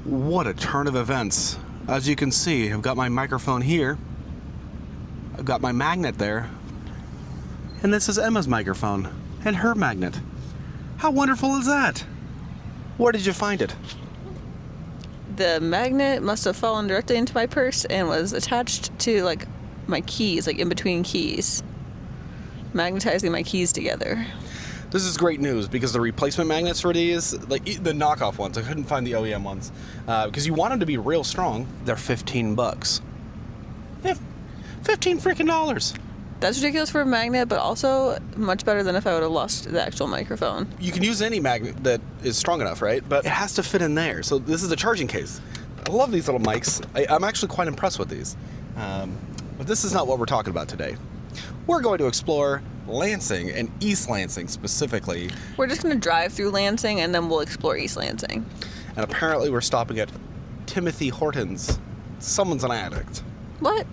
What a turn of events. As you can see, I've got my microphone here. I've got my magnet there. And this is Emma's microphone and her magnet. How wonderful is that? Where did you find it? The magnet must have fallen directly into my purse and was attached to like my keys, like in between keys, magnetizing my keys together. This is great news because the replacement magnets for these, like the knockoff ones, I couldn't find the OEM ones, because you want them to be real strong. They're $15. 15 freaking dollars. That's ridiculous for a magnet, but also much better than if I would have lost the actual microphone. You can use any magnet that is strong enough, right? But it has to fit in there. So this is a charging case. I love these little mics. I'm actually quite impressed with these. But this is not what we're talking about today. We're going to explore Lansing and East Lansing specifically. We're just going to drive through Lansing and then we'll explore East Lansing. And apparently we're stopping at Timothy Hortons. Someone's an addict. What?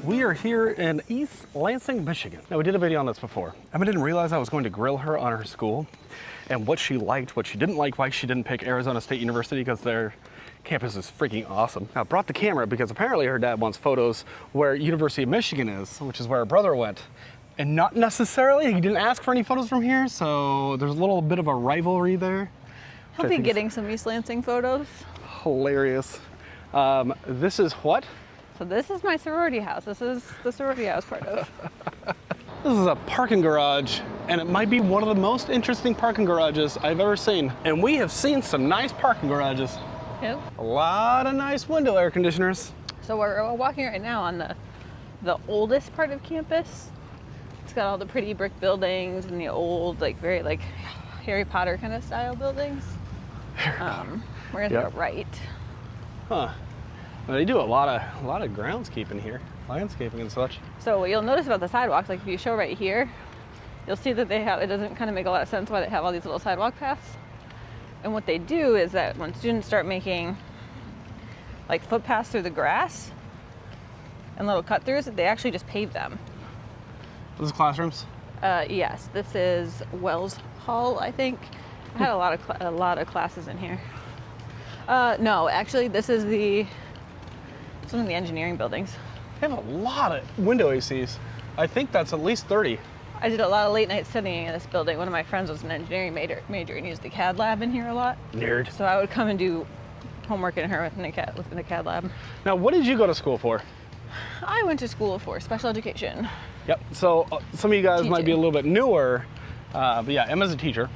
We are here in East Lansing, Michigan. Now, we did a video on this before. Emma didn't realize I was going to grill her on her school and what she liked, what she didn't like, why she didn't pick Arizona State University, because their campus is freaking awesome. Now, I brought the camera because apparently her dad wants photos where University of Michigan is, which is where her brother went. And not necessarily, he didn't ask for any photos from here, so there's a little bit of a rivalry there. I'll be getting some East Lansing photos. Hilarious. This is what? So this is my sorority house. This is the sorority house part of. This is a parking garage, and it might be one of the most interesting parking garages I've ever seen. And we have seen some nice parking garages. Yep. A lot of nice window air conditioners. So we're walking right now on the oldest part of campus. It's got all the pretty brick buildings and the old, like very like Harry Potter kind of style buildings. We're gonna go right. Huh. Well, they do a lot of groundskeeping here, landscaping and such. So what you'll notice about the sidewalks, like if you show right here, you'll see that they have, it doesn't kind of make a lot of sense why they have all these little sidewalk paths. And what they do is that when students start making like footpaths through the grass and little cut throughs, they actually just pave them. This is classrooms? Yes, this is Wells Hall, I think. I had a lot of classes in here. No, actually this is one of the engineering buildings. They have a lot of window ACs. I think that's at least 30. I did a lot of late night studying in this building. One of my friends was an engineering major and he used the CAD lab in here a lot. Nerd. So I would come and do homework in her within the CAD lab. Now, what did you go to school for? I went to school for special education. Yep, so some of you guys Teaching. might be a little bit newer, but yeah, Emma's a teacher.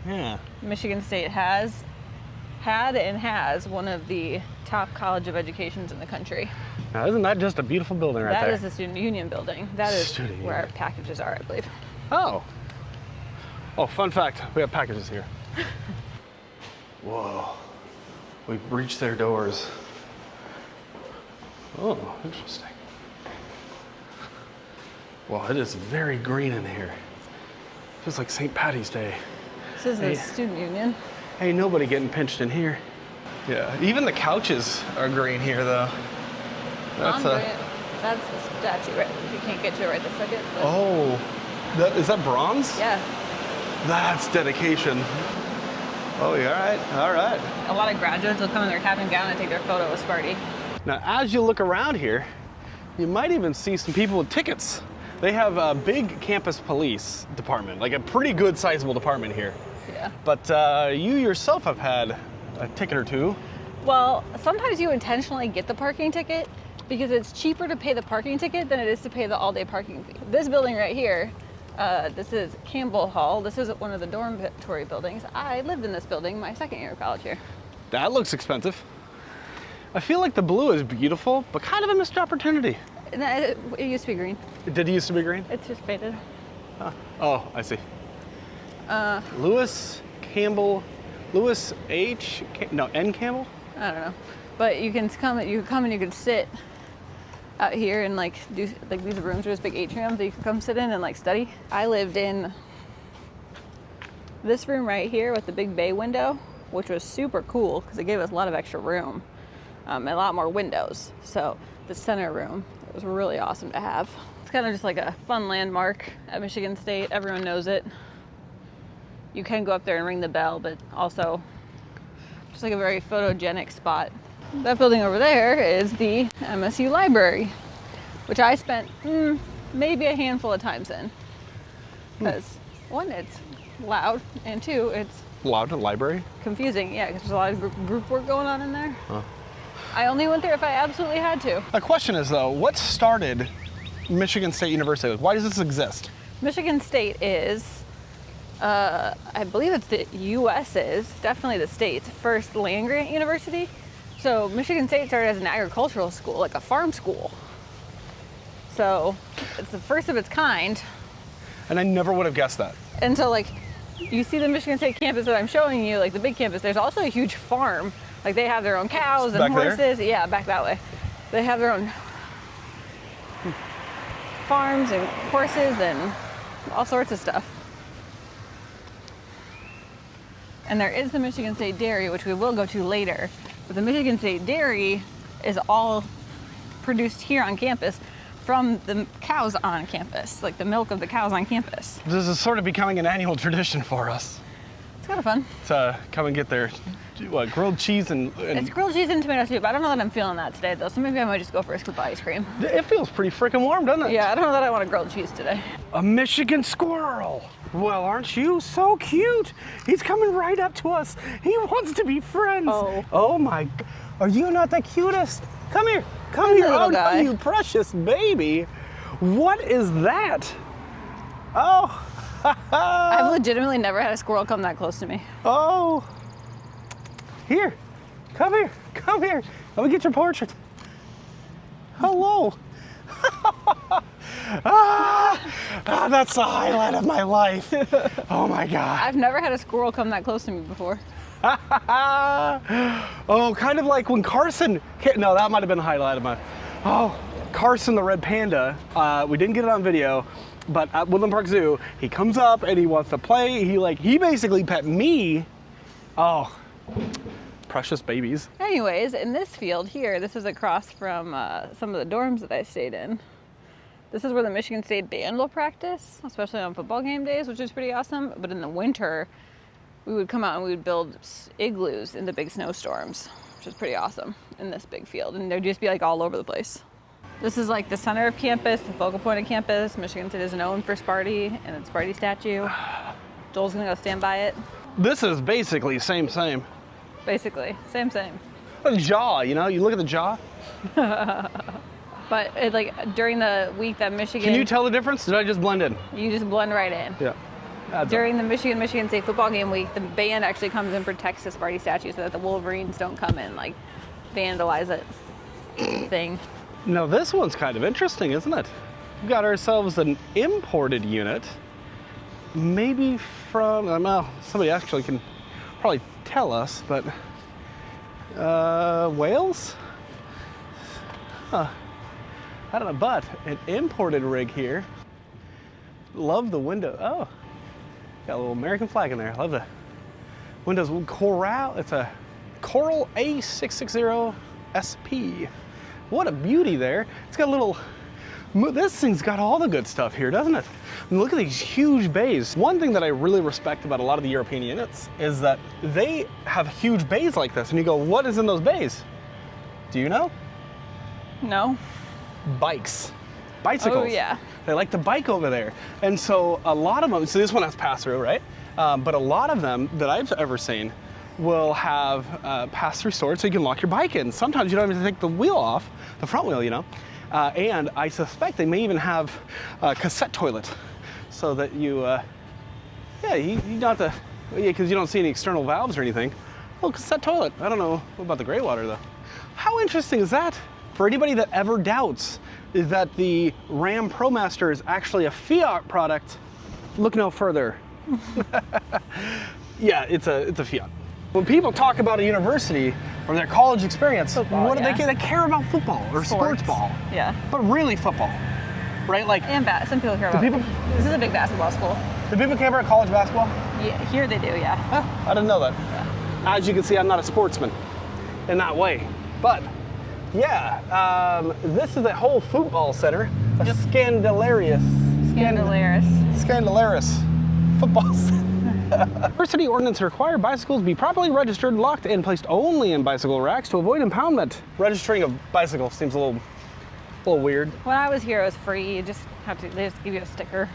Yeah. Michigan State had and has one of the top college of educations in the country. Now, isn't that just a beautiful building right there? That is the student union building. That is where our packages are, I believe. Oh. Oh, fun fact, we have packages here. Whoa. We've reached their doors. Oh, interesting. Well, it is very green in here. Feels like St. Patty's Day. This is the student union. Ain't nobody getting pinched in here. Yeah, even the couches are green here, though. That's the statue, right? You can't get to it right this second. But... Oh, is that bronze? Yeah. That's dedication. Oh, yeah, all right. A lot of graduates will come in their cap and gown and take their photo with Sparty. Now, as you look around here, you might even see some people with tickets. They have a big campus police department, like a pretty good sizable department here. Yeah. But you yourself have had a ticket or two. Well, sometimes you intentionally get the parking ticket because it's cheaper to pay the parking ticket than it is to pay the all-day parking fee. This building right here, this is Campbell Hall. This is one of the dormitory buildings. I lived in this building my second year of college here. That looks expensive. I feel like the blue is beautiful, but kind of a missed opportunity. It used to be green. Did it used to be green? It's just faded. Huh. Oh, I see. Lewis Campbell, Lewis H. No, N. Campbell. I don't know, but you can come and you can sit out here and like do like these rooms are just big atriums that you can come sit in and like study. I lived in this room right here with the big bay window, which was super cool because it gave us a lot of extra room and a lot more windows. So the center room, it was really awesome to have. It's kind of just like a fun landmark at Michigan State. Everyone knows it. You can go up there and ring the bell, but also just like a very photogenic spot. That building over there is the MSU library, which I spent maybe a handful of times in. Because one, it's loud, and two, it's Loud library? confusing. Yeah, because there's a lot of group work going on in there. Huh. I only went there if I absolutely had to. The question is though, what started Michigan State University? Why does this exist? Michigan State is, I believe it's the U.S.'s, definitely the state's first land-grant university. So Michigan State started as an agricultural school, like a farm school. So it's the first of its kind. And I never would have guessed that. And so like, you see the Michigan State campus that I'm showing you, like the big campus, there's also a huge farm. Like they have their own cows and back horses. there? Yeah, back that way. They have their own farms and horses and all sorts of stuff. And there is the Michigan State Dairy, which we will go to later. But the Michigan State Dairy is all produced here on campus from the cows on campus, like the milk of the cows on campus. This is sort of becoming an annual tradition for us. It's kind of fun. To come and get their grilled cheese and It's grilled cheese and tomato soup. I don't know that I'm feeling that today though, so maybe I might just go for a scoop of ice cream. It feels pretty freaking warm, doesn't it? Yeah, I don't know that I want a grilled cheese today. A Michigan squirrel. Well, aren't you so cute? He's coming right up to us. He wants to be friends. Oh my, are you not the cutest? Come here, come here. Little guy. No, you precious baby. What is that? Oh. I've legitimately never had a squirrel come that close to me. Oh. Here, come here, come here. Let me get your portrait. Hello. That's the highlight of my life. Oh my God. I've never had a squirrel come that close to me before. Oh, kind of like when Carson, no, that might have been the highlight of my, Carson the red panda. We didn't get it on video, but at Woodland Park Zoo, he comes up and he wants to play. He basically pet me. Oh, precious babies. Anyways, in this field here, this is across from some of the dorms that I stayed in. This is where the Michigan State band will practice, especially on football game days, which is pretty awesome. But in the winter, we would come out and we would build igloos in the big snowstorms, which is pretty awesome in this big field. And they'd just be like all over the place. This is like the center of campus, the focal point of campus. Michigan State is known for Sparty and its Sparty statue. Joel's gonna go stand by it. This is basically same. Basically, same. The jaw, you know, you look at the jaw. But it, like during the week that Michigan... Can you tell the difference? Did I just blend in? You just blend right in. Yeah. During the Michigan State football game week, the band actually comes and protects the Sparty statue so that the Wolverines don't come and like vandalize it thing. Now this one's kind of interesting, isn't it? We've got ourselves an imported unit. Maybe from, well, somebody actually can probably tell us, but Wales? Huh. I don't know, but an imported rig here. Love the window. Oh, got a little American flag in there. Love the windows. Coral. It's a Coral A660 SP. What a beauty there. It's got a little. This thing's got all the good stuff here, doesn't it? I mean, look at these huge bays. One thing that I really respect about a lot of the European units is that they have huge bays like this, and you go, what is in those bays? Do you know? No. Bicycles. Oh yeah. They like to bike over there. And so a lot of them, so this one has pass-through, right? But a lot of them that I've ever seen will have pass-through storage so you can lock your bike in. Sometimes you don't even take the wheel off, the front wheel, you know? And I suspect they may even have a cassette toilet so that you don't have to, because you don't see any external valves or anything. Oh, cassette toilet. I don't know about the gray water though. How interesting is that? For anybody that ever doubts is that the Ram ProMaster is actually a Fiat product. Look no further. Yeah, it's a Fiat. When people talk about a university or their college experience, Football, what do yeah. they care about? Football or sports ball. Yeah. But really football, right? Like, And some people care about. This is a big basketball school. do people care about college basketball? Yeah, here they do. Yeah. Huh, I didn't know that. Yeah. As you can see, I'm not a sportsman in that way. But yeah, this is a whole football center, a Scandalarius football center. University ordinance require bicycles be properly registered, locked, and placed only in bicycle racks to avoid impoundment. Registering a bicycle seems a little weird. When I was here, it was free. You just they just give you a sticker.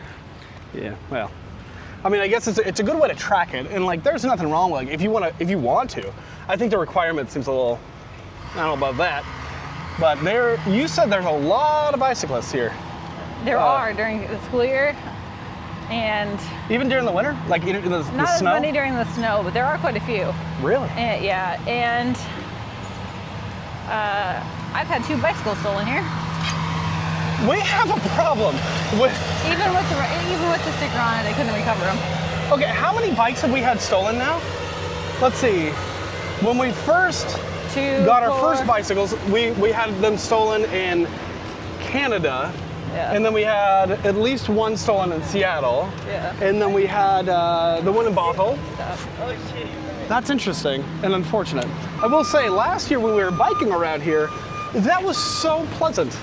Yeah, well, I mean, I guess it's a good way to track it, and like, there's nothing wrong with, like, if you want to. I think the requirement seems a little, I don't know about that, but you said there's a lot of bicyclists here. There are during the school year, and even during the winter, like in the not as snow. many during the snow, but there are quite a few. Really? And, yeah, and I've had 2 bicycles stolen here. We have a problem with. Even with the sticker on it, they couldn't recover them. Okay, how many bikes have we had stolen now? Let's see. When we first got our first bicycles, we had them stolen in Canada. Yeah. And then we had at least one stolen in Seattle. Yeah. And then we had the one in Bothell. Stuff. That's interesting and unfortunate. I will say, last year when we were biking around here, that was so pleasant.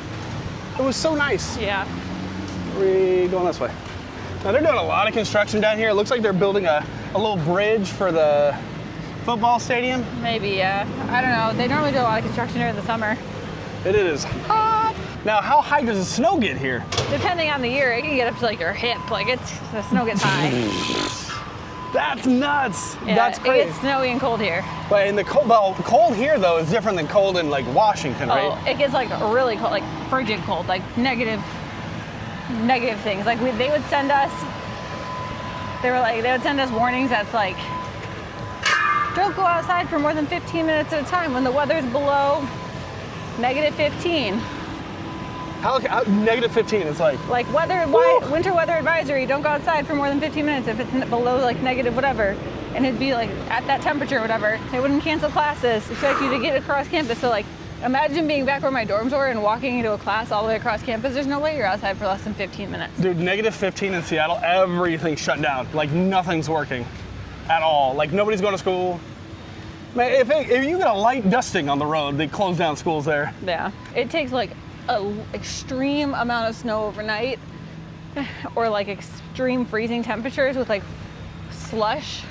It was so nice. Yeah. We're going this way. Now they're doing a lot of construction down here. It looks like they're building a little bridge for the football stadium. Maybe, yeah. I don't know. They normally do a lot of construction during the summer. It is hot. Now, how high does the snow get here? Depending on the year, it can get up to like your hip. Like the snow gets high. That's nuts. Yeah, That's crazy. It gets snowy and cold here. But in the cold here though is different than cold in like Washington, right? Oh, it gets like really cold, like frigid cold, like negative things. Like they would send us warnings that's like, don't go outside for more than 15 minutes at a time when the weather's below -15. How negative 15 is like Winter weather advisory, don't go outside for more than 15 minutes if it's below like negative whatever. And it'd be like at that temperature or whatever. They wouldn't cancel classes, expect you to get across campus. So like, imagine being back where my dorms were and walking into a class all the way across campus. There's no way you're outside for less than 15 minutes. Dude, negative 15 in Seattle, everything's shut down. Like nothing's working at all. Like nobody's going to school. Man, if you get a light dusting on the road, they close down schools there. Yeah, it takes like an extreme amount of snow overnight or like extreme freezing temperatures with like slush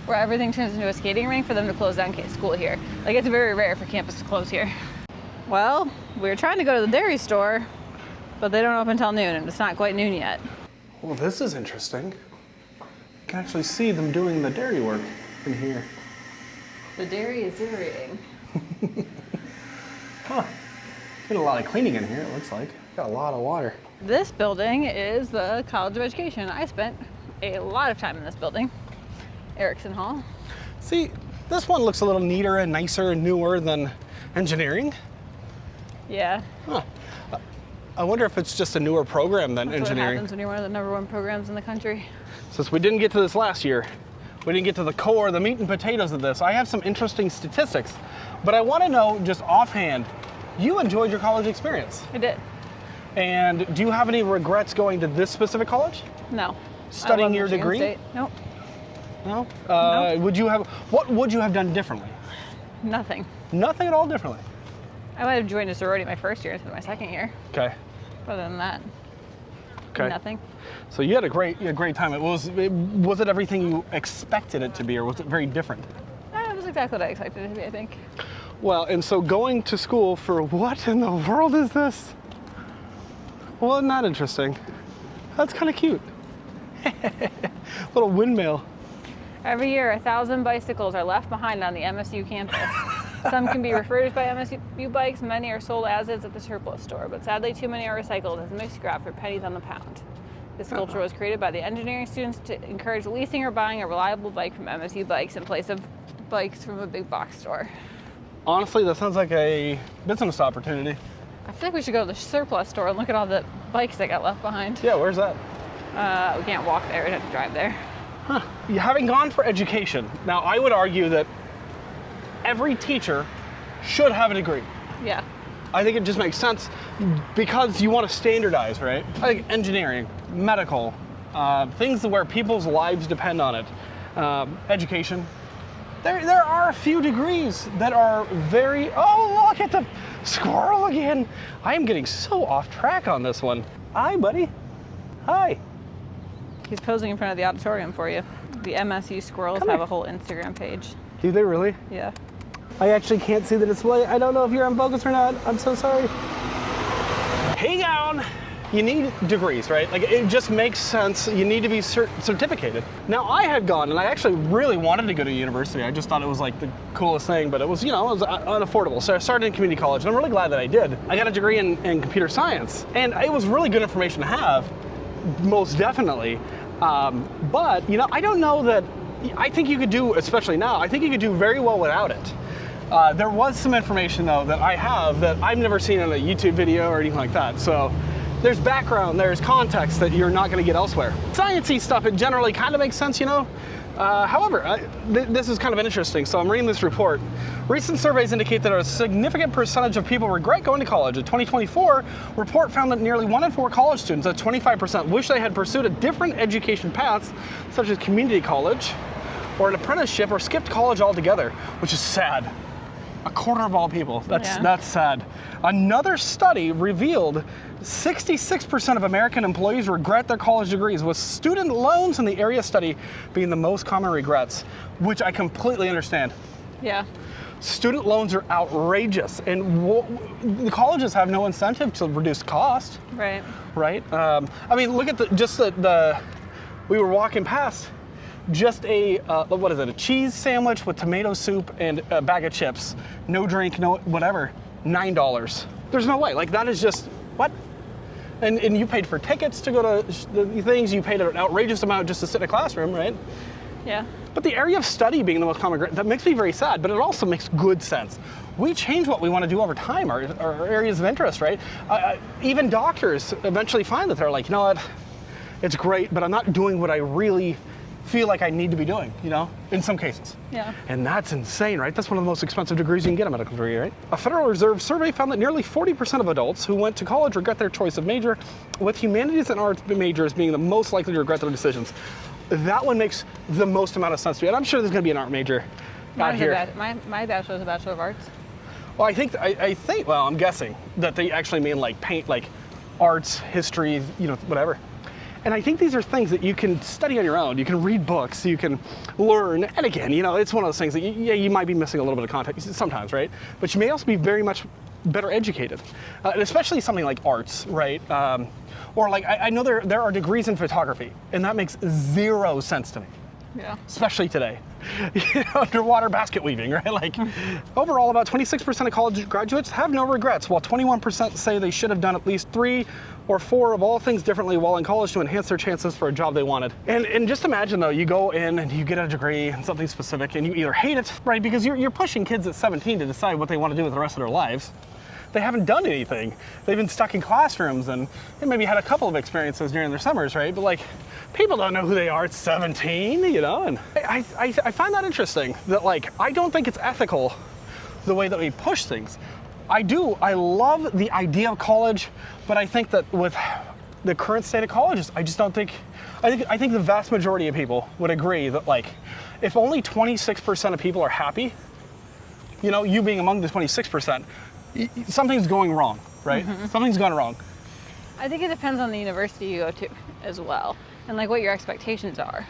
where everything turns into a skating rink for them to close down school here. Like it's very rare for campus to close here. Well, we were trying to go to the dairy store, but they don't open until noon and it's not quite noon yet. Well, this is interesting. You can actually see them doing the dairy work in here. The dairy is dairying. Huh. Did a lot of cleaning in here, it looks like. Got a lot of water. This building is the College of Education. I spent a lot of time in this building. Erickson Hall. See, this one looks a little neater and nicer and newer than engineering. Yeah. Huh. I wonder if it's just a newer program than That's engineering. what happens when you're one of the #1 programs in the country. Since we didn't get to this last year, we didn't get to the core, the meat and potatoes of this. I have some interesting statistics, but I want to know just offhand, you enjoyed your college experience. I did. And do you have any regrets going to this specific college? No. Studying I love your Michigan degree? State. Nope. No? No. What would you have done differently? Nothing. Nothing at all differently. I might have joined a sorority my first year instead of my second year. Okay. Other than that, Okay. nothing. So you had a great time. Was it everything you expected it to be, or was it very different? It was exactly what I expected it to be, I think. Well, and so going to school for what in the world is this? Well, isn't that interesting? That's kind of cute. Little windmill. Every year, 1,000 bicycles are left behind on the MSU campus. Some can be refurbished by MSU bikes, many are sold as is at the surplus store, but sadly too many are recycled as mixed scrap for pennies on the pound. This sculpture was created by the engineering students to encourage leasing or buying a reliable bike from MSU Bikes in place of bikes from a big box store. Honestly, that sounds like a business opportunity. I feel like we should go to the surplus store and look at all the bikes that got left behind. Yeah, where's that? We can't walk there, we'd have to drive there. Huh. You having gone for education, now I would argue that every teacher should have a degree. Yeah. I think it just makes sense because you want to standardize, right? I think engineering, medical, things where people's lives depend on it, education. There are a few degrees that are very, oh, look at the squirrel again. I am getting so off track on this one. Hi, buddy. Hi. He's posing in front of the auditorium for you. The MSU squirrels Come have here. a whole Instagram page. Do they really? Yeah. I actually can't see the display. I don't know if you're on focus or not. I'm so sorry. Hang on. You need degrees, right? Like, it just makes sense. You need to be certificated. Now, I had gone, and I actually really wanted to go to university. I just thought it was like the coolest thing, but it was, you know, it was unaffordable. So I started in community college, and I'm really glad that I did. I got a degree in computer science, and it was really good information to have, most definitely. But, you know, I don't know that, I think you could do, especially now, I think you could do very well without it. There was some information, though, that I have that I've never seen in a YouTube video or anything like that. So there's background, there's context that you're not going to get elsewhere. Sciencey stuff, it generally kind of makes sense, you know. However, this is kind of interesting. So I'm reading this report. Recent surveys indicate that a significant percentage of people regret going to college. A 2024 report found that nearly 1 in 4 college students, at 25%, wish they had pursued a different education path, such as community college or an apprenticeship, or skipped college altogether, which is sad. A quarter of all people. That's sad. Another study revealed 66% of American employees regret their college degrees, with student loans in the area study being the most common regrets, which I completely understand. Yeah. Student loans are outrageous, and the colleges have no incentive to reduce cost. Right. Right? I mean, look at the we were walking past, just a, what is it, a cheese sandwich with tomato soup and a bag of chips. No drink, no whatever, $9. There's no way, like that is just, what? And you paid for tickets to go to the things, you paid an outrageous amount just to sit in a classroom, right? Yeah. But the area of study being the most common, that makes me very sad, but it also makes good sense. We change what we want to do over time, our areas of interest, right? Even doctors eventually find that they're like, you know what, it's great, but I'm not doing what I really feel like I need to be doing, you know, in some cases. Yeah. And that's insane, right? That's one of the most expensive degrees you can get, a medical degree, right? A Federal Reserve survey found that nearly 40% of adults who went to college regret their choice of major, with humanities and arts majors being the most likely to regret their decisions. That one makes the most amount of sense to me. And I'm sure there's gonna be an art major out here. My bachelor is a Bachelor of Arts. Well, I think, well, I'm guessing that they actually mean like paint, like arts, history, you know, whatever. And I think these are things that you can study on your own. You can read books, you can learn. And again, you know, it's one of those things that you might be missing a little bit of context sometimes, right? But you may also be very much better educated, and especially something like arts, right? Or like, I know there are degrees in photography, and that makes zero sense to me. Yeah. Especially today. You know, underwater basket weaving, right? Like, overall, about 26% of college graduates have no regrets, while 21% say they should have done at least 3 or 4 of all things differently while in college to enhance their chances for a job they wanted. And just imagine though, you go in and you get a degree in something specific and you either hate it, right? Because you're pushing kids at 17 to decide what they want to do with the rest of their lives. They haven't done anything. They've been stuck in classrooms and they maybe had a couple of experiences during their summers, right? But like, people don't know who they are at 17, you know? And I find that interesting, that like, I don't think it's ethical the way that we push things. I love the idea of college, but I think that with the current state of colleges, I just don't think, I think the vast majority of people would agree that like, if only 26% of people are happy, you know, you being among the 26%, something's going wrong, right? Mm-hmm. Something's gone wrong. I think it depends on the university you go to as well, and like what your expectations are.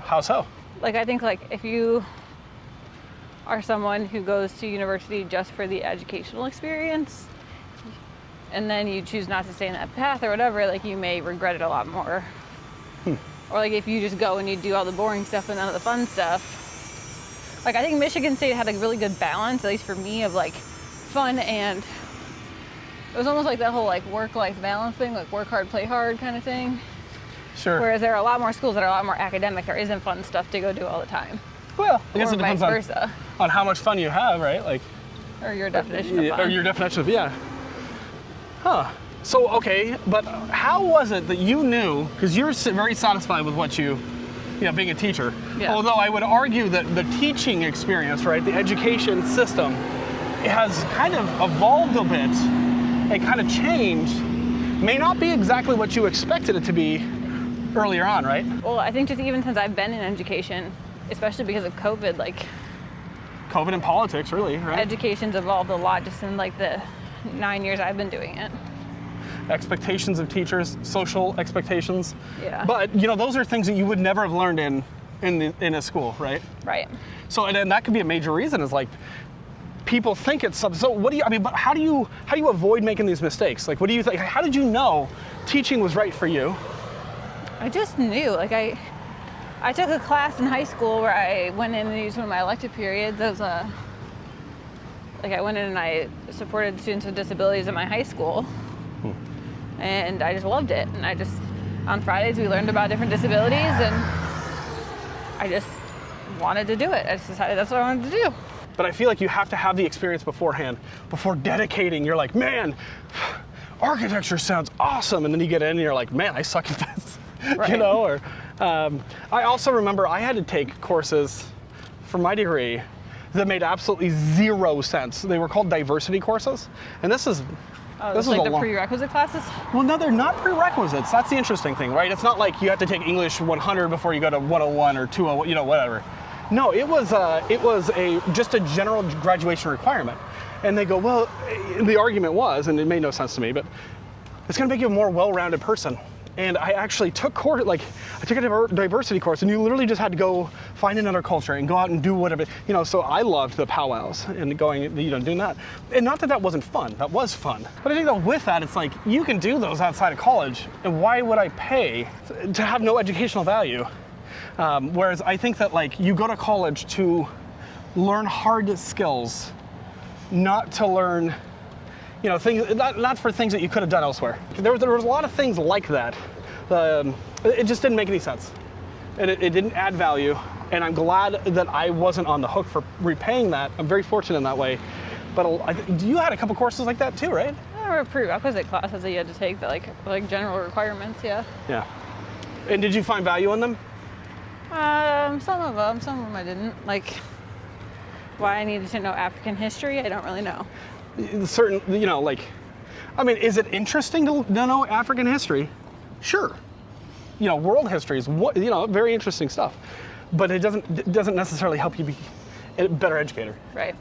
How so? Like, I think like if you are someone who goes to university just for the educational experience, and then you choose not to stay in that path or whatever, like you may regret it a lot more. Or like if you just go and you do all the boring stuff and none of the fun stuff. Like, I think Michigan State had a really good balance, at least for me, of like fun, and it was almost like that whole like work-life balance thing, like work hard, play hard kind of thing. Sure. Whereas there are a lot more schools that are a lot more academic. There isn't fun stuff to go do all the time. Well, I guess or it depends vice versa. on how much fun you have, right? Like, Or your definition of fun. Or your definition of, yeah. Huh. So, okay, but how was it that you knew, because you're very satisfied with what you know, being a teacher. Yeah. Although I would argue that the teaching experience, right, the education system, it has kind of evolved a bit and kind of changed. May not be exactly what you expected it to be earlier on, right? Well, I think just even since I've been in education, especially because of COVID, like COVID and politics, really, right? education's evolved a lot just in like the 9 years I've been doing it. Expectations of teachers, social expectations. Yeah. But you know, those are things that you would never have learned in a school, right? Right. So and that could be a major reason is like people think it's something. So what do you? I mean, but how do you avoid making these mistakes? Like, what do you think? How did you know teaching was right for you? I just knew. Like I took a class in high school where I went in and used one of my elective periods as a. Like I went in and I supported students with disabilities at my high school. And I just loved it. And on Fridays we learned about different disabilities and I just wanted to do it. I just decided that's what I wanted to do. But I feel like you have to have the experience beforehand, before dedicating. You're like, man, architecture sounds awesome. And then you get in and you're like, man, I suck at this. Right. You know, or I also remember I had to take courses for my degree that made absolutely zero sense. They were called diversity courses. And this is like the prerequisite classes? Well, no, they're not prerequisites. That's the interesting thing, right? It's not like you have to take English 100 before you go to 101 or 201, you know, whatever. No, it was just a general graduation requirement. And they go, well, the argument was, and it made no sense to me, but it's going to make you a more well-rounded person. And I actually took I took a diversity course, and you literally just had to go find another culture and go out and do whatever, you know. So I loved the powwows and going, you know, doing that. And not that wasn't fun, that was fun. But I think that with that, it's like, you can do those outside of college, and why would I pay to have no educational value? Whereas I think that like you go to college to learn hard skills, not to learn, you know, things, not for things that you could have done elsewhere. There was a lot of things like that. It just didn't make any sense. And it didn't add value. And I'm glad that I wasn't on the hook for repaying that. I'm very fortunate in that way. But you had a couple courses like that too, right? There were prerequisite classes that you had to take that like general requirements, yeah. Yeah. And did you find value in them? Some of them I didn't. Like, why I needed to know African history, I don't really know. Certain, you know, like, I mean, is it interesting to know African history? Sure. You know, world history is, you know, very interesting stuff. But it doesn't necessarily help you be a better educator. Right.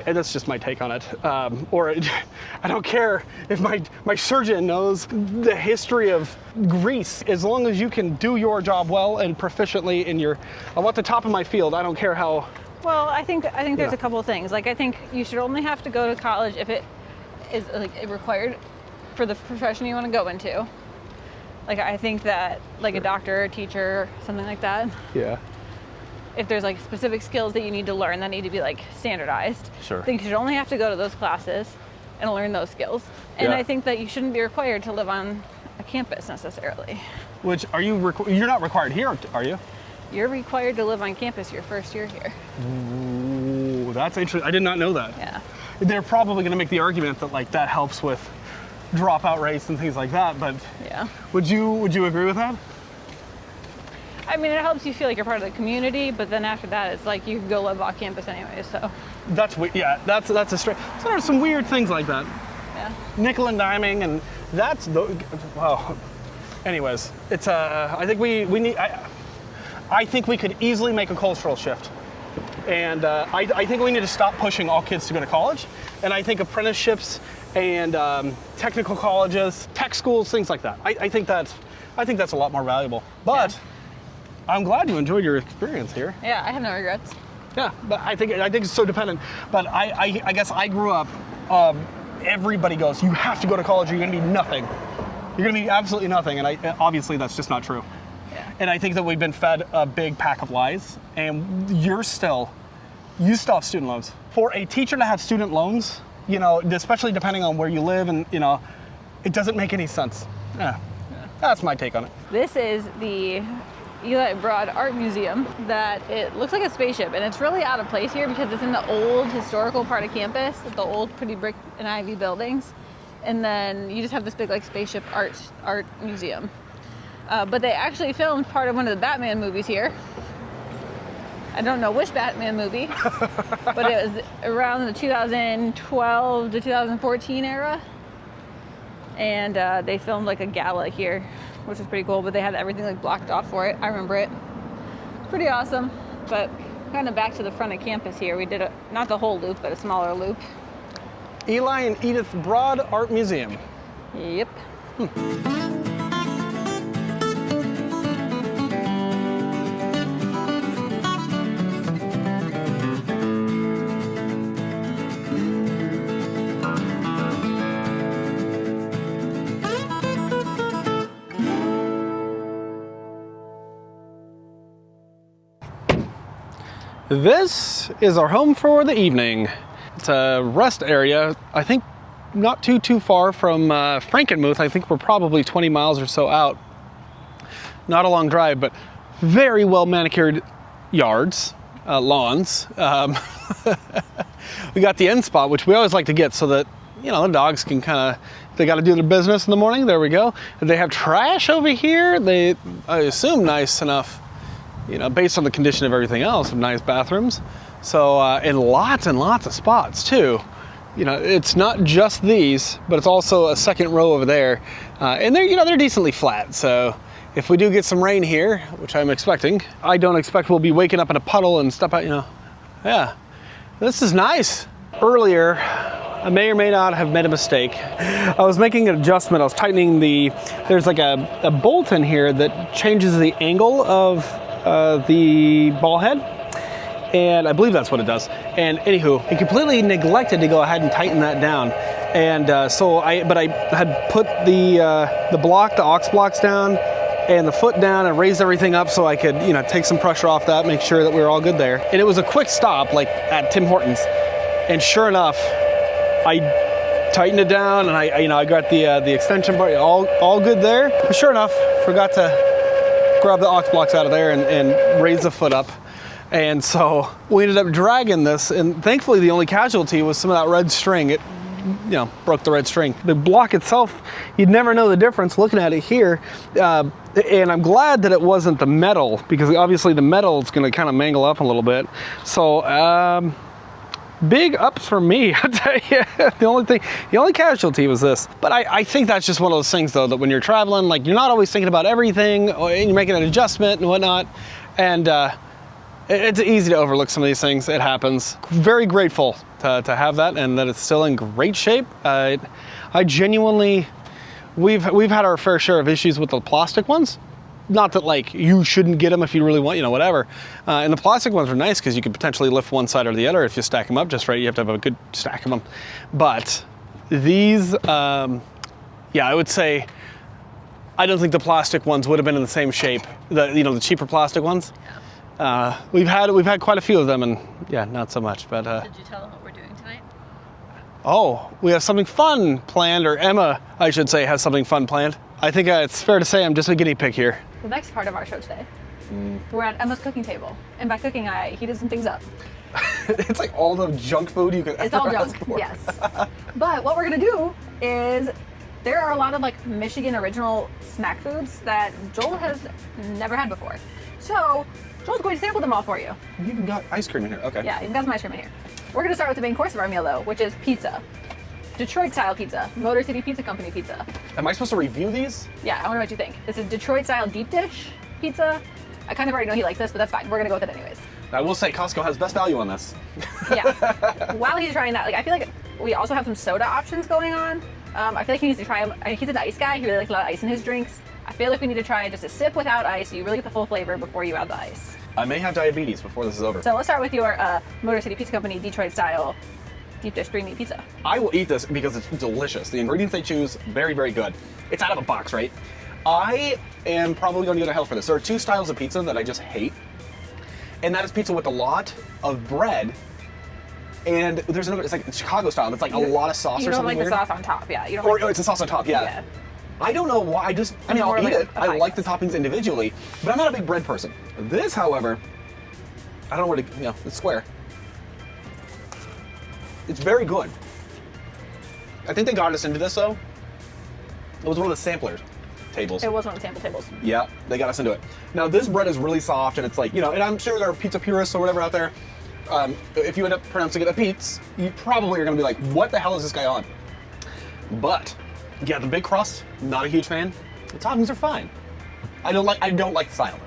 That's just my take on it. I don't care if my surgeon knows the history of Greece. As long as you can do your job well and proficiently I'm at the top of my field. I don't care how. Well, I think there's a couple of things. Like, I think you should only have to go to college if it is like required for the profession you want to go into. Like, I think that like a doctor, a teacher, something like that. Yeah. If there's like specific skills that you need to learn that need to be like standardized, sure. I think you should only have to go to those classes and learn those skills. And Yeah. I think that you shouldn't be required to live on a campus necessarily. Which you're not required here, are you? You're required to live on campus your first year here. Ooh, that's interesting. I did not know that. Yeah. They're probably going to make the argument that like that helps with dropout rates and things like that, but yeah. Would you agree with that? I mean, it helps you feel like you're part of the community, but then after that, it's like you can go live off campus anyway. So that's a straight. So there's some weird things like that. Yeah. Nickel and diming, and that's well. Anyways, it's I think we need. I think we could easily make a cultural shift, and I think we need to stop pushing all kids to go to college, and I think apprenticeships and technical colleges, tech schools, things like that. I think that's a lot more valuable. But. Yeah. I'm glad you enjoyed your experience here. Yeah, I have no regrets. Yeah, but I think it's so dependent. But I guess I grew up. Everybody goes, you have to go to college, or you're going to be nothing. You're going to be absolutely nothing, and obviously that's just not true. Yeah. And I think that we've been fed a big pack of lies, and you still have student loans. For a teacher to have student loans, you know, especially depending on where you live, and you know, it doesn't make any sense. Yeah. That's my take on it. This is the Eli Broad Art Museum that it looks like a spaceship, and it's really out of place here because it's in the old historical part of campus, the old pretty brick and ivy buildings, and then you just have this big like spaceship art museum. But they actually filmed part of one of the Batman movies here. I don't know which Batman movie, but it was around the 2012 to 2014 era. And they filmed like a gala here, which was pretty cool, but they had everything like blocked off for it. I remember it. Pretty awesome. But kind of back to the front of campus here, we did not the whole loop, but a smaller loop. Eli and Edith Broad Art Museum. Yep. This is our home for the evening. It's a rest area, I think not too far from Frankenmuth. I think we're probably 20 miles or so out. Not a long drive, but very well manicured yards, lawns. We got the end spot, which we always like to get so that, you know, the dogs can kind of, if they got to do their business in the morning, there we go. They have trash over here. I assume nice enough, you know, based on the condition of everything else, nice bathrooms. So, and lots of spots too. You know, it's not just these, but it's also a second row over there. And they're, you know, they're decently flat. So if we do get some rain here, which I'm expecting, I don't expect we'll be waking up in a puddle and stuff out, you know. Yeah, this is nice. Earlier, I may or may not have made a mistake. I was making an adjustment. I was tightening there's like a bolt in here that changes the angle of the ball head, and I believe that's what it does. And anywho, I completely neglected to go ahead and tighten that down. And but I had put the block, the aux blocks down, and the foot down, and raised everything up so I could, you know, take some pressure off that, make sure that we were all good there. And it was a quick stop, like at Tim Hortons. And sure enough, I tightened it down, and I got the extension part all good there. But sure enough, forgot to grab the aux blocks out of there and raise the foot up. And so we ended up dragging this, and thankfully the only casualty was some of that red string. It, you know, broke the red string. The block itself, you'd never know the difference looking at it here. And I'm glad that it wasn't the metal, because obviously the metal is going to kind of mangle up a little bit. So big ups for me, I'll tell you. The only casualty was this. But I think that's just one of those things, though, that when you're traveling, like, you're not always thinking about everything, and you're making an adjustment and whatnot. And it's easy to overlook some of these things. It happens. Very grateful to have that, and that it's still in great shape. I genuinely, we've had our fair share of issues with the plastic ones. Not that, like, you shouldn't get them if you really want, you know, whatever. And the plastic ones are nice because you could potentially lift one side or the other if you stack them up just right. You have to have a good stack of them. But these, yeah, I would say, I don't think the plastic ones would have been in the same shape. The cheaper plastic ones. We've had quite a few of them, and yeah, not so much. But did you tell them what we're doing tonight? Oh, we have something fun planned, or Emma, I should say, has something fun planned. I think it's fair to say I'm just a guinea pig here. The next part of our show today, we're at Emma's cooking table, and by cooking, I heated some things up. It's like all the junk food you could ever ask for. Yes. But what we're gonna do is, there are a lot of like Michigan original snack foods that Joel has never had before. So Joel's going to sample them all for you. You even got ice cream in here, okay. Yeah, you've got some ice cream in here. We're gonna start with the main course of our meal though, which is pizza. Detroit style pizza, Motor City Pizza Company pizza. Am I supposed to review these? Yeah, I wonder what you think. This is Detroit style deep dish pizza. I kind of already know he likes this, but that's fine. We're gonna go with it anyways. I will say Costco has best value on this. Yeah. While he's trying that, like, I feel like we also have some soda options going on. I feel like he needs to try them. He's an ice guy. He really likes a lot of ice in his drinks. I feel like we need to try just a sip without ice so you really get the full flavor before you add the ice. I may have diabetes before this is over. So let's start with your Motor City Pizza Company Detroit style deep dish 3-meat pizza. I will eat this because it's delicious. The ingredients they choose, very, very good. It's out of a box, right? I am probably going to go to hell for this. There are two styles of pizza that I just hate. And that is pizza with a lot of bread. And there's another, it's like Chicago style. It's like a lot of sauce or something weird. You don't like the sauce on top, yeah. You don't Or like it's a sauce on top, yeah. I don't know why. I mean, more I'll of eat like it. a I pie like the toppings individually, but I'm not a big bread person. This, however, I don't know where to, you know, it's square. It's very good. I think they got us into this though. It was one of the samplers tables. It was one of the sample tables. Yeah, they got us into it. Now this bread is really soft, and it's like, you know, and I'm sure there are pizza purists or whatever out there. If you end up pronouncing it a Pete's, you probably are going to be like, what the hell is this guy on? But yeah, the big crust, not a huge fan. The toppings are fine. I don't like the style though.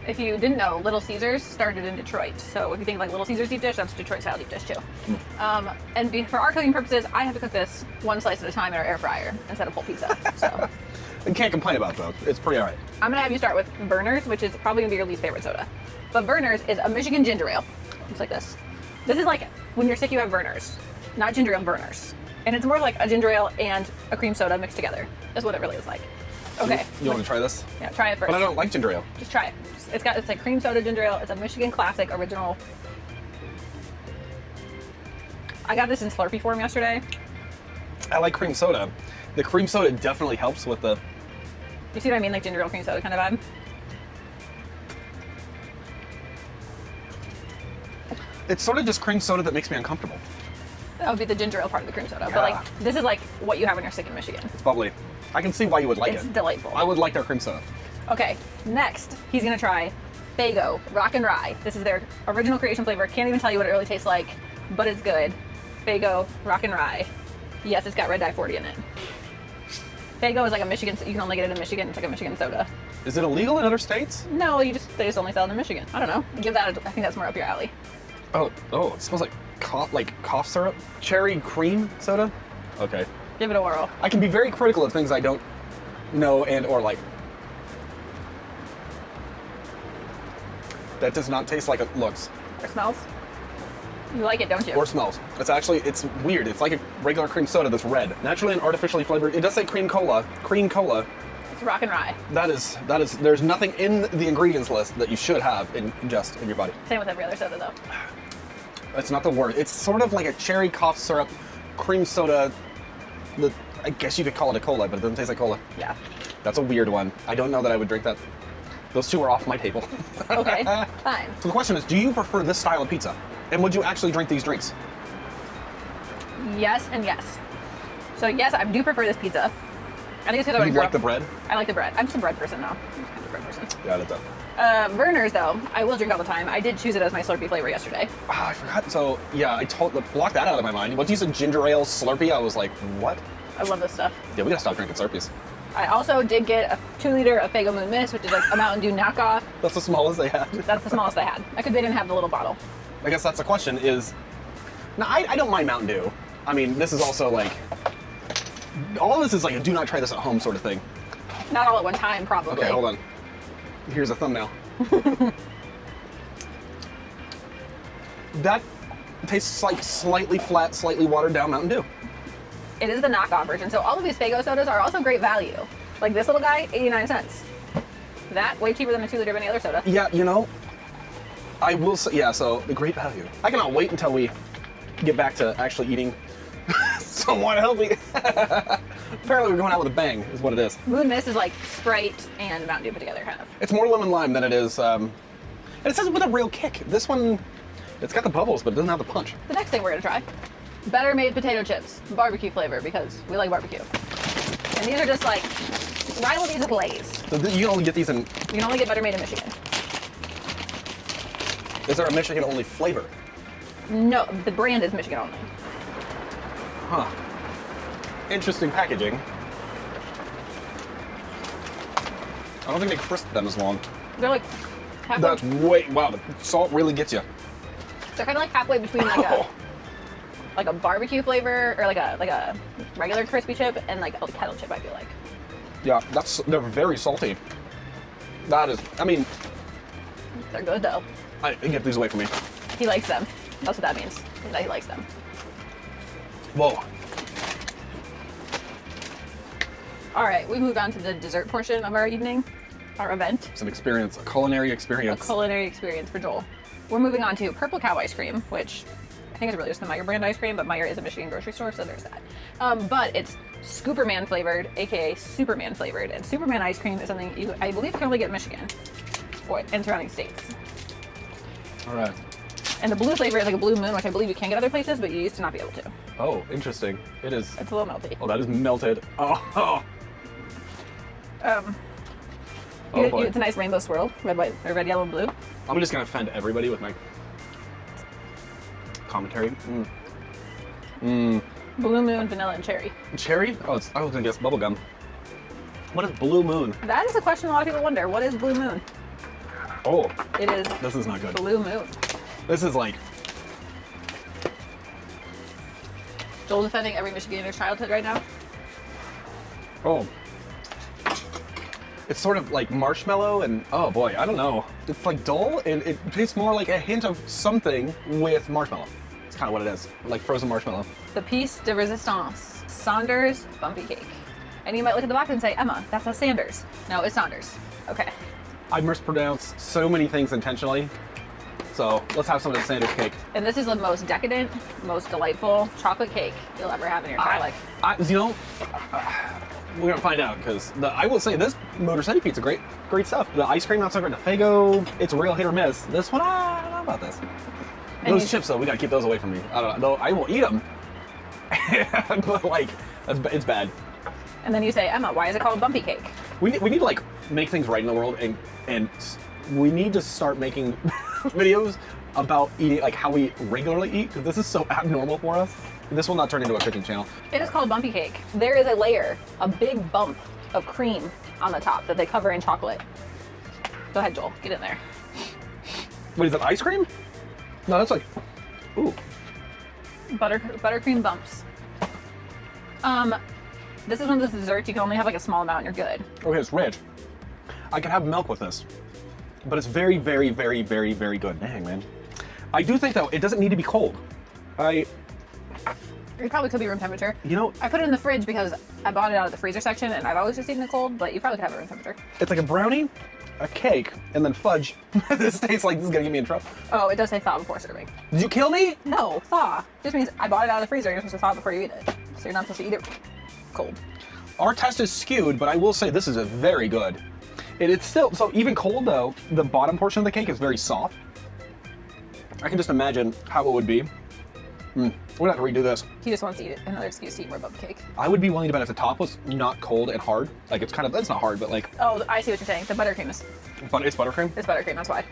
If you didn't know, Little Caesars started in Detroit. So if you think of like Little Caesars deep dish, that's Detroit style deep dish too. For our cooking purposes, I have to cook this one slice at a time in our air fryer instead of whole pizza. So I can't complain about it though. It's pretty alright. I'm gonna have you start with Verner's, which is probably gonna be your least favorite soda. But Verner's is a Michigan ginger ale. Looks like this. This is like when you're sick, you have Verner's, not ginger ale, Verner's. And it's more like a ginger ale and a cream soda mixed together. That's what it really is like. Okay. You want to try this? Yeah, try it first. But I don't like ginger ale. Just try it. It's like cream soda ginger ale. It's a Michigan classic original. I got this in Slurpee form yesterday. I like cream soda. The cream soda definitely helps with the... You see what I mean? Like ginger ale cream soda kind of vibe. It's sort of just cream soda that makes me uncomfortable. That would be the ginger ale part of the cream soda. Yeah. But like, this is like what you have when you're sick in Michigan. It's bubbly. I can see why you would like It's it. delightful. I would like their cream soda. Okay, next, he's gonna try Faygo Rock and Rye. This is their original creation flavor. Can't even tell you what it really tastes like, but it's good. Faygo Rock and Rye. Yes, it's got red dye 40 in it. Faygo is like a Michigan, you can only get it in Michigan. It's like a Michigan soda. Is it illegal in other states? No, they just only sell it in Michigan. I don't know. Give that I think that's more up your alley. Oh, it smells like cough syrup. Cherry cream soda? Okay. Give it a whirl. I can be very critical of things I don't know and or like. That does not taste like it looks. Or smells. You like it, don't you? Or smells. It's weird. It's like a regular cream soda that's red. Naturally and artificially flavored. It does say cream cola. Cream cola. It's Rock and Rye. That is, there's nothing in the ingredients list that you should have in your body. Same with every other soda though. It's not the word. It's sort of like a cherry cough syrup cream soda. I guess you could call it a cola, but it doesn't taste like cola. Yeah. That's a weird one. I don't know that I would drink that. Those two are off my table. Okay, fine. So the question is, do you prefer this style of pizza? And would you actually drink these drinks? Yes and yes. So yes, I do prefer this pizza. I think it's because I You like the bread? I like the bread. I'm just a bread person now. I'm just kind of a bread person. Yeah, that's it. Verner's though, I will drink all the time. I did choose it as my Slurpee flavor yesterday. Ah, I forgot. So yeah, block that out of my mind. Once you said ginger ale Slurpee, I was like, what? I love this stuff. Yeah, we gotta stop drinking Slurpees. I also did get a 2-liter of Faygo Moon Mist, which is like a Mountain Dew knockoff. That's the smallest they had. That's the smallest I had. They didn't have the little bottle. I guess that's the question is, now I don't mind Mountain Dew. I mean, this is also like, all of this is like a do not try this at home sort of thing. Not all at one time, probably. Okay, hold on. Here's a thumbnail. That tastes like slightly flat, slightly watered down Mountain Dew. It is the knockoff version. So all of these Faygo sodas are also great value. Like this little guy, 89 cents. That, way cheaper than a 2-liter of any other soda. Yeah, you know, I will say, yeah, so the great value. I cannot wait until we get back to actually eating somewhat healthy. Apparently we're going out with a bang, is what it is. Moon Mist is like Sprite and Mountain Dew put together, kind of. It's more lemon lime than it is, and it says with a real kick. This one, it's got the bubbles, but it doesn't have the punch. The next thing we're gonna try, Better Made potato chips, barbecue flavor, because we like barbecue. And these are just like, rival these with Lay's. So you can only get these in... You can only get Better Made in Michigan. Is there a Michigan only flavor? No, the brand is Michigan only. Huh. Interesting packaging. I don't think they crisp them as long. They're like halfway. That's wow, the salt really gets you. They're kind of like halfway between like a barbecue flavor or like a regular crispy chip and like a kettle chip, I feel like. Yeah, they're very salty. That is, I mean, They're good though. get these away from me. He likes them. That's what that means. That he likes them. Whoa. All right, we moved on to the dessert portion of our evening, our event. It's an experience, a culinary experience. A culinary experience for Joel. We're moving on to Purple Cow ice cream, which I think is really just the Meyer brand ice cream, but Meyer is a Michigan grocery store, so there's that. But it's Scooperman flavored, aka Superman flavored. And Superman ice cream is something you, I believe, can only get in Michigan and surrounding states. All right. And the blue flavor is like a blue moon, which I believe you can get other places, but you used to not be able to. Oh, interesting. It is. It's a little melty. Oh, that is melted. Oh. Boy. It's a nice rainbow swirl, red, white, or red, yellow, and blue. I'm just gonna offend everybody with my commentary. Blue moon, vanilla, and cherry. Cherry? Oh, I was gonna guess bubblegum. What is Blue Moon? That is a question a lot of people wonder. What is blue moon? Oh, It is this is not good. blue moon. This is like, Joel's defending every Michiganer's childhood right now. oh. It's sort of like marshmallow and, oh boy, I don't know. It's like dull and it tastes more like a hint of something with marshmallow. It's kind of what it is, like frozen marshmallow. The piece de resistance, Saunders bumpy cake. And you might look at the box and say, Emma, that's a Sanders. No, it's Saunders. Okay. I mispronounce so many things intentionally. So let's have some of the Sanders cake. And this is the most decadent, most delightful chocolate cake you'll ever have in your entire life. You know, we're gonna find out because I will say this Motor City pizza, great stuff. The ice cream, not so great. The Fago, it's a real hit or miss. This one, I don't know about this. And Those chips though, we gotta keep those away from me. I don't know. Though I will eat them, but like, it's bad. And then you say, Emma, why is it called bumpy cake? We need to like make things right in the world, and we need to start making videos about eating, like how we regularly eat, because this is so abnormal for us. This will not turn into a cooking channel. It is called bumpy cake. There is a layer, a big bump of cream on the top that they cover in chocolate. Go ahead, Joel, get in there. What is that, ice cream? No, that's like, ooh. Buttercream bumps. This is one of those desserts you can only have like a small amount and you're good. Okay, it's rich. I could have milk with this, but it's very, very, very, very, very good. Dang, man. I do think though, it doesn't need to be cold. It probably could be room temperature. You know, I put it in the fridge because I bought it out of the freezer section and I've always just eaten it cold, but you probably could have it room temperature. it's like a brownie, a cake, and then fudge. This tastes like this is gonna get me in trouble. Oh, it does say thaw before serving. Did you kill me? No, thaw. Just means I bought it out of the freezer. You're supposed to thaw before you eat it. So you're not supposed to eat it cold. Our test is skewed, but I will say this is a very good. It's still, so even cold though, the bottom portion of the cake is very soft. I can just imagine how it would be. We're gonna have to redo this. He just wants to eat it. Another excuse to eat more bumpy cake. I would be willing to bet if the top was not cold and hard, like it's kind of, it's not hard, but like, Oh, I see what you're saying. The buttercream is. but it's buttercream. It's buttercream, that's why.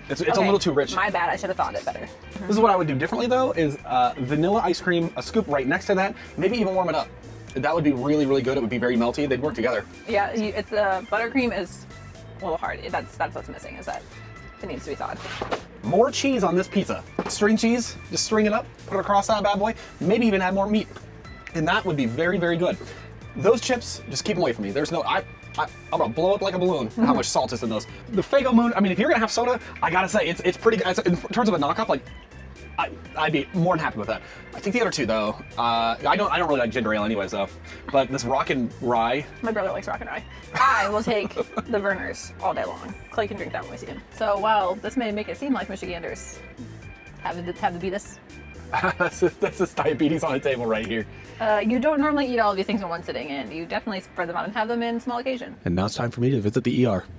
It's a Okay, little too rich. My bad, I should have thought it better. This is what I would do differently though, is vanilla ice cream, a scoop right next to that, maybe even warm it up. That would be really, really good. It would be very melty. They'd work together. Yeah, it's the buttercream is a little hard. That's what's missing, is that it needs to be thawed. More cheese on this pizza. String cheese, just string it up, put it across that bad boy, maybe even add more meat. And that would be very, very good. Those chips, just keep them away from me. There's no, I'm gonna blow up like a balloon how much salt is in those. The Fago Moon, I mean, if you're gonna have soda, I gotta say, it's pretty good. In terms of a knockoff, like, I'd be more than happy with that. I think the other two though, I don't really like ginger ale anyways though, but this Rockin' Rye. My brother likes Rockin' Rye. I will take the Vernors all day long. Clay can drink that when we see him. So while this may make it seem like Michiganders have to beat us, That's just diabetes on the table right here. you don't normally eat all of these things in one sitting, and you definitely spread them out and have them in small occasion. And now it's time for me to visit the ER.